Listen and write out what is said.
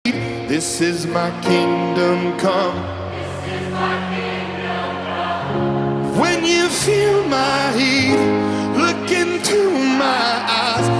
This is my kingdom come. When you feel my heat, look into my eyes.